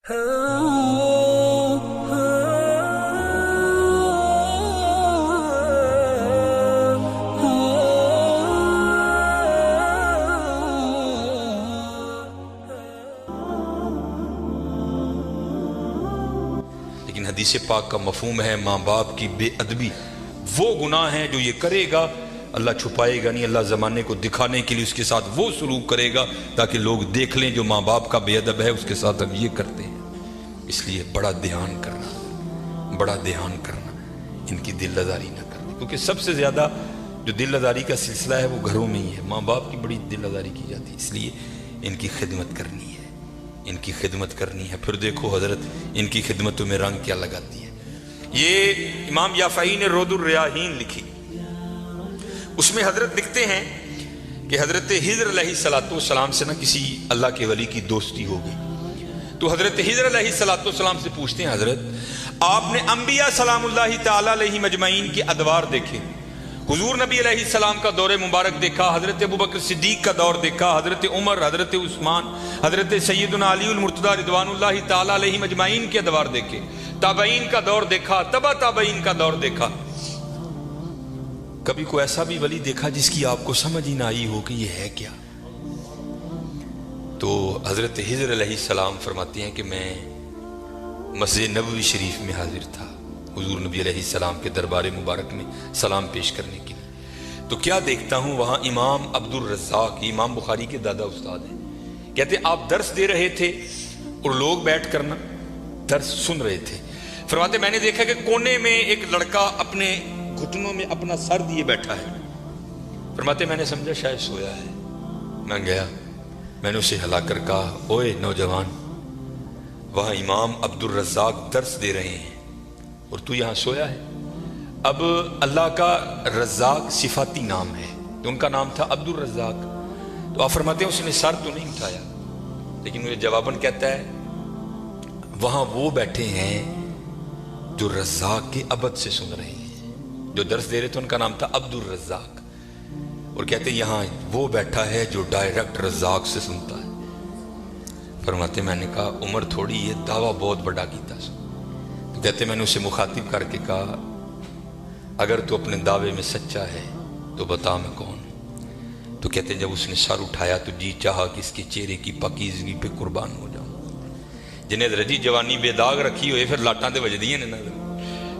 لیکن حدیث پاک کا مفہوم ہے ماں باپ کی بے ادبی وہ گناہ ہے جو یہ کرے گا اللہ چھپائے گا نہیں، اللہ زمانے کو دکھانے کے لیے اس کے ساتھ وہ سلوک کرے گا تاکہ لوگ دیکھ لیں جو ماں باپ کا بے ادب ہے اس کے ساتھ ہم یہ کرتے ہیں۔ اس لیے بڑا دھیان کرنا ان کی دل آزاری نہ کرنا، کیونکہ سب سے زیادہ جو دل آزاری کا سلسلہ ہے وہ گھروں میں ہی ہے، ماں باپ کی بڑی دل آزاری کی جاتی ہے، اس لیے ان کی خدمت کرنی ہے۔ پھر دیکھو حضرت ان کی خدمتوں میں رنگ کیا لگاتی ہے۔ یہ امام یافعی نے رود الریاحین لکھی، اس میں حضرت لکھتے ہیں کہ حضرت خضر علیہ السلام سے کسی اللہ کے ولی کی دوستی ہو گئی، تو حضرت خضر علیہ السلام سے پوچھتے ہیں حضرت آپ نے انبیاء سلام اللہ تعالی علیہ مجمعین کے ادوار دیکھے، حضور نبی علیہ السلام کا دور مبارک دیکھا، حضرت ابوبکر صدیق کا دور دیکھا، حضرت عمر، حضرت عثمان، حضرت سیدنا علی المرتضی رضوان اللہ تعالی علیہ مجمعین کے ادوار دیکھے، تابعین کا دور دیکھا، تبع تابعین کا دور دیکھا، کبھی کوئی ایسا بھی ولی دیکھا جس کی آپ کو سمجھ ہی نہ آئی ہو کہ یہ ہے کیا؟ تو حضرت خضر علیہ السلام فرماتے ہیں کہ میں مسجد نبوی شریف میں حاضر تھا حضور نبی علیہ السلام کے دربار مبارک میں سلام پیش کرنے کے لیے، تو کیا دیکھتا ہوں وہاں امام عبد الرزاق، امام بخاری کے دادا استاد ہیں، کہتے آپ درس دے رہے تھے اور لوگ بیٹھ کر درس سن رہے تھے، فرماتے میں نے دیکھا کہ کونے میں ایک لڑکا اپنے گھٹنوں میں اپنا سر دیے بیٹھا ہے، فرماتے میں نے سمجھا شاید سویا ہے، میں گیا، میں نے اسے ہلا کر کہا اوئے نوجوان، وہاں امام عبد الرزاق درس دے رہے ہیں اور تو یہاں سویا ہے۔ اب اللہ کا رزاق صفاتی نام ہے، تو ان کا نام تھا عبد الرزاق، تو آپ فرماتے ہیں اس نے سر تو نہیں اٹھایا، لیکن مجھے جواباً کہتا ہے وہاں وہ بیٹھے ہیں جو رزاق کے عبد سے سن رہے ہیں، جو درس دے رہے تھے ان کا نام تھا عبد الرزاق، اور کہتے یہاں وہ بیٹھا ہے جو ڈائریکٹ رزاق سے سنتا ہے۔ فرماتے میں نے کہا عمر تھوڑی یہ دعویٰ بہت بڑا کیتا سو، تو کہتے میں نے اسے مخاطب کر کے کہا اگر تو اپنے دعوے میں سچا ہے تو بتا میں کون ہوں، تو کہتے جب اس نے سر اٹھایا تو جی چاہا کہ اس کے چہرے کی پاکیزگی پہ قربان ہو جاؤں، جنہیں رجی جوانی بے داغ رکھی ہوئے پھر لاٹاں دے وجدیاں نے نظر،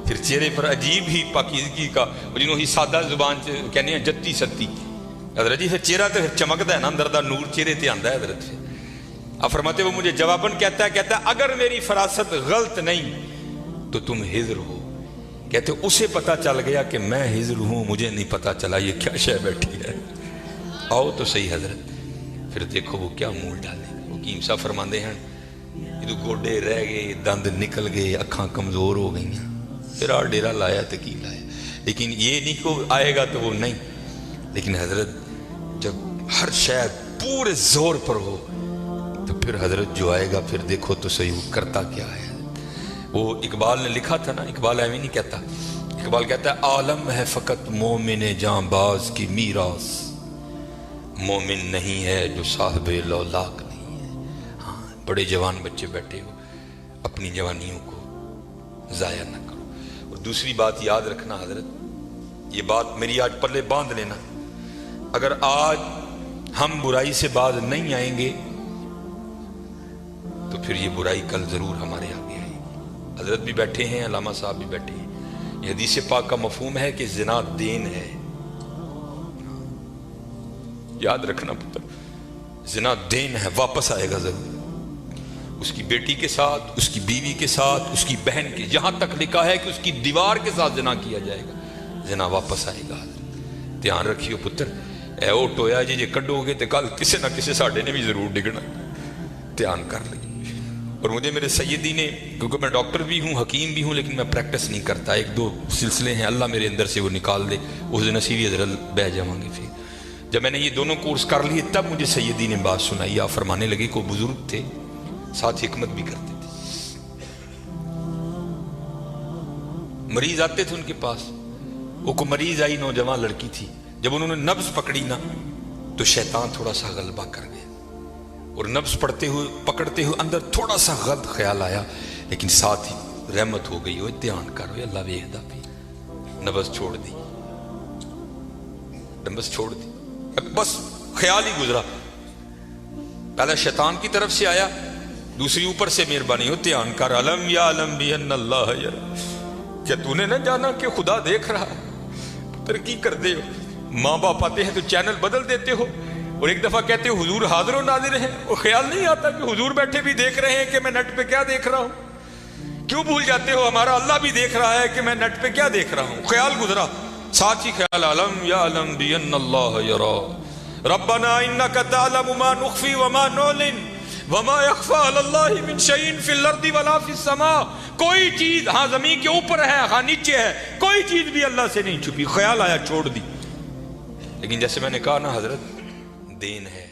پھر چہرے پر عجیب ہی پاکیزگی کا، جنہوں ہی سادہ زبان سے کہنے ہیں جتی ستی حضرت جی، پھر چہرہ تو پھر چمکتا ہے نا، اندر دا نور چہرے تے آندا ہے حضرت سے۔ اب فرماتے وہ مجھے جواباً کہتا ہے اگر میری فراست غلط نہیں تو تم خضر ہو، کہتے اسے پتا چل گیا کہ میں خضر ہوں، مجھے نہیں پتا چلا یہ کیا شے بیٹھی ہے، آؤ تو صحیح حضرت۔ پھر دیکھو وہ کیا مول ڈالے، وہ حکیم صاحب فرماندے ہیں یہ گوڈے رہ گئے، دند نکل گئے، اکھاں کمزور ہو گئی ہیں، پھر آ ڈیرا لایا تو کی لایا، لیکن یہ نہیں کہ آئے گا تو وہ نہیں، لیکن حضرت جب ہر شاید پورے زور پر ہو تو پھر حضرت جو آئے گا پھر دیکھو تو صحیح وہ کرتا کیا ہے۔ وہ اقبال نے لکھا تھا نا، اقبال ایویں نہیں کہتا، اقبال کہتا ہے عالم ہے فقط مومن جاں باز کی میراث، مومن نہیں ہے جو صاحب لولاک نہیں ہے۔ ہاں بڑے جوان بچے بیٹھے ہو، اپنی جوانیوں کو ضائع نہ کرو۔ اور دوسری بات یاد رکھنا حضرت، یہ بات میری آج پلے باندھ لینا، اگر آج ہم برائی سے باز نہیں آئیں گے تو پھر یہ برائی کل ضرور ہمارے آگے آئے گی۔ حضرت بھی بیٹھے ہیں، علامہ صاحب بھی بیٹھے ہیں، یہ حدیث پاک کا مفہوم ہے کہ زنا دین ہے، یاد رکھنا پتر، زنا دین ہے، واپس آئے گا ضرور، اس کی بیٹی کے ساتھ، اس کی بیوی کے ساتھ، اس کی بہن کے، یہاں تک لکھا ہے کہ اس کی دیوار کے ساتھ زنا کیا جائے گا، زنا واپس آئے گا۔ دھیان رکھیو پتر، اے او ٹویا جی کڈو گے تو کل کسی نہ کسی ساڈے نے بھی ضرور ڈگنا، دھیان کر لیں۔ اور مجھے میرے سیدی نے، کیونکہ میں ڈاکٹر بھی ہوں، حکیم بھی ہوں، لیکن میں پریکٹس نہیں کرتا، ایک دو سلسلے ہیں اللہ میرے اندر سے وہ نکال دے، اس دن اسی بھی حضرت بہ جاؤں گے۔ پھر جب میں نے یہ دونوں کورس کر لیے تب مجھے سیدی نے بات سنائی، آپ فرمانے لگے کو بزرگ تھے ساتھ حکمت بھی کرتے تھے، مریض آتے تھے ان کے پاس، وہ کو مریض آئی، نوجوان لڑکی تھی، جب انہوں نے نبض پکڑی نا تو شیطان تھوڑا سا غلبہ کر گیا، اور نبض پڑھتے ہوئے پکڑتے ہوئے اندر تھوڑا سا غلط خیال آیا، لیکن ساتھ ہی رحمت ہو گئی، وہ دھیان کرو اللہ ویکھدا پئی، نبض چھوڑ دی، نبض چھوڑ دی، بس خیال ہی گزرا، پہلا شیطان کی طرف سے آیا، دوسری اوپر سے مہربانی ہو دھیان کر، علم یا علم بھی ان اللہ یرا، کیا تو نے نہ جانا کہ خدا دیکھ رہا ہے؟ ترقی کر دے ہو، ماں باپ آتے ہیں تو چینل بدل دیتے ہو، اور ایک دفعہ کہتے ہو حضور حاضر و ناظر ہیں، اور خیال نہیں آتا کہ حضور بیٹھے بھی دیکھ رہے ہیں کہ میں نیٹ پہ کیا دیکھ رہا ہوں؟ کیوں بھول جاتے ہو ہمارا اللہ بھی دیکھ رہا ہے کہ میں نیٹ پہ کیا دیکھ رہا ہوں؟ خیال گزرا، ساتھ ہی خیال علم یا علم بھی ان اللہ یرا، ربنا انک تعلم ما نخفی وما نعلن وما یخفی علی اللہ من شیء فی الارض ولا فی السماء، کوئی چیز ہاں زمین کے اوپر ہے ہاں نیچے ہے، کوئی چیز بھی اللہ سے نہیں چھپی، خیال آیا چھوڑ دی، لیکن جیسے میں نے کہا نا حضرت دین ہے،